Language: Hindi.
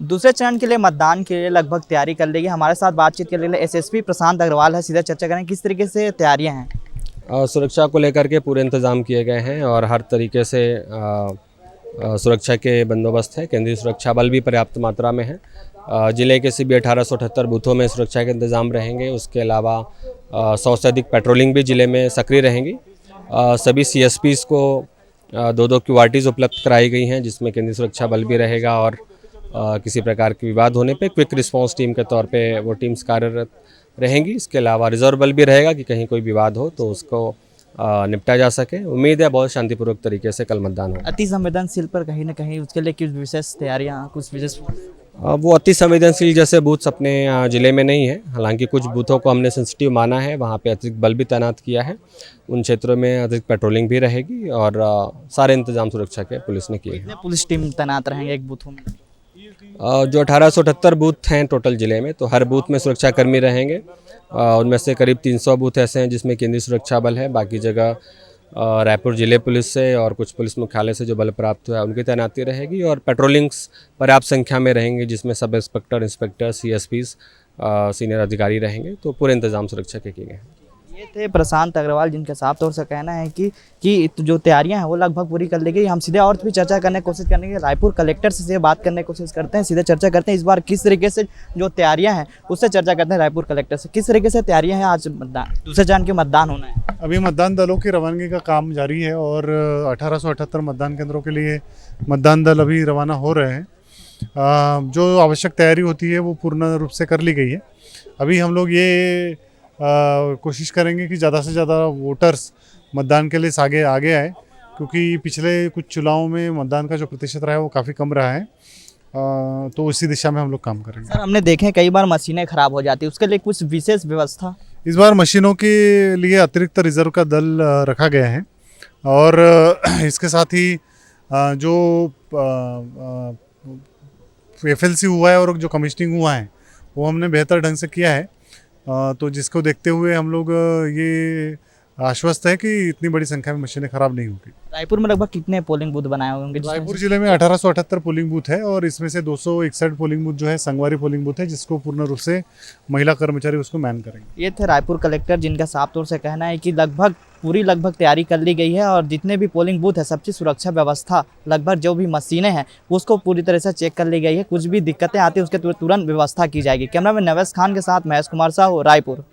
दूसरे चरण के लिए मतदान के लिए लगभग तैयारी कर ली है। हमारे साथ बातचीत के लिए एसएसपी प्रशांत अग्रवाल है। सीधा चर्चा करें किस तरीके से तैयारियां हैं। सुरक्षा को लेकर के पूरे इंतज़ाम किए गए हैं और हर तरीके से सुरक्षा के बंदोबस्त है। केंद्रीय सुरक्षा बल भी पर्याप्त मात्रा में है। ज़िले के सभी 1878 बूथों में सुरक्षा के इंतज़ाम रहेंगे। उसके अलावा 100 से अधिक पेट्रोलिंग भी ज़िले में सक्रिय रहेंगी। सभी सीएसपीज़ को 2-2 क्यूआरटीज़ उपलब्ध कराई गई हैं, जिसमें केंद्रीय सुरक्षा बल भी रहेगा और किसी प्रकार के विवाद होने पे क्विक रिस्पांस टीम के तौर पे वो टीम्स कार्यरत रहेंगी। इसके अलावा रिजर्व बल भी रहेगा कि कहीं कोई विवाद हो तो उसको निपटा जा सके। उम्मीद है बहुत शांतिपूर्वक तरीके से कल मतदान हो। अति संवेदनशील पर कहीं ना कहीं उसके लिए कुछ विशेष तैयारियां, कुछ विशेष वो अति संवेदनशील जैसे बूथ्स अपने ज़िले में नहीं है। हालांकि कुछ बूथों को हमने सेंसिटिव माना है, वहाँ पे अतिरिक्त बल भी तैनात किया है। उन क्षेत्रों में अतिरिक्त पेट्रोलिंग भी रहेगी और सारे इंतजाम सुरक्षा के पुलिस ने किए हैं। पुलिस टीम तैनात रहेंगे एक बूथों में। जो 1878 बूथ हैं टोटल ज़िले में, तो हर बूथ में सुरक्षाकर्मी रहेंगे। उनमें से करीब 300 बूथ ऐसे हैं जिसमें केंद्रीय सुरक्षा बल है। बाकी जगह रायपुर जिले पुलिस से और कुछ पुलिस मुख्यालय से जो बल प्राप्त हुआ है उनकी तैनाती रहेगी और पेट्रोलिंग्स पर्याप्त संख्या में रहेंगे, जिसमें सब इंस्पेक्टर, इंस्पेक्टर, सीएसपीज़, सीनियर अधिकारी रहेंगे। तो पूरे इंतजाम सुरक्षा के किए गए हैं। ये थे प्रशांत अग्रवाल, जिनका साफ तौर से कहना है कि जो तैयारियां हैं वो लगभग पूरी कर ली गई। हम सीधे और भी चर्चा करने की कोशिश करेंगे। रायपुर कलेक्टर से बात करने की कोशिश करते हैं, सीधे चर्चा करते हैं इस बार किस तरीके से जो तैयारियां हैं उससे चर्चा करते हैं। रायपुर कलेक्टर से किस तरीके से तैयारियां हैं, आज मतदान दूसरे चरण के मतदान होना है। अभी मतदान दलों की रवानगी का काम जारी है और 1878 मतदान केंद्रों के लिए मतदान दल अभी रवाना हो रहे हैं। जो आवश्यक तैयारी होती है वो पूर्ण रूप से कर ली गई है। अभी हम लोग ये कोशिश करेंगे कि ज़्यादा से ज़्यादा वोटर्स मतदान के लिए आगे आए, क्योंकि पिछले कुछ चुनावों में मतदान का जो प्रतिशत रहा है वो काफ़ी कम रहा है। तो इसी दिशा में हम लोग काम करेंगे। सर, हमने देखे कई बार मशीनें खराब हो जाती है, उसके लिए कुछ विशेष व्यवस्था? इस बार मशीनों के लिए अतिरिक्त रिजर्व का दल रखा गया है और इसके साथ ही जो एफएलसी हुआ है और जो कमीशनिंग हुआ है वो हमने बेहतर ढंग से किया है। तो जिसको देखते हुए हम लोग ये आश्वस्त है कि इतनी बड़ी संख्या में मशीनें खराब नहीं होगी। रायपुर में लगभग कितने पोलिंग बूथ बनाए होंगे? रायपुर जिले में 1878 पोलिंग बूथ है और इसमें से 261 पोलिंग बूथ जो है संगवारी पोलिंग बूथ है, जिसको पूर्ण रूप से महिला कर्मचारी उसको मैन करेंगे। ये थे रायपुर कलेक्टर, जिनका साफ तौर से कहना है कि लगभग तैयारी कर ली गई है और जितने भी पोलिंग बूथ है सबकी सुरक्षा व्यवस्था, लगभग जो भी मशीनें हैं उसको पूरी तरह से चेक कर ली गई है। कुछ भी दिक्कतें आती है उसके तुरंत व्यवस्था की जाएगी। कैमरामैन नवेश खान के साथ महेश कुमार साहू, रायपुर।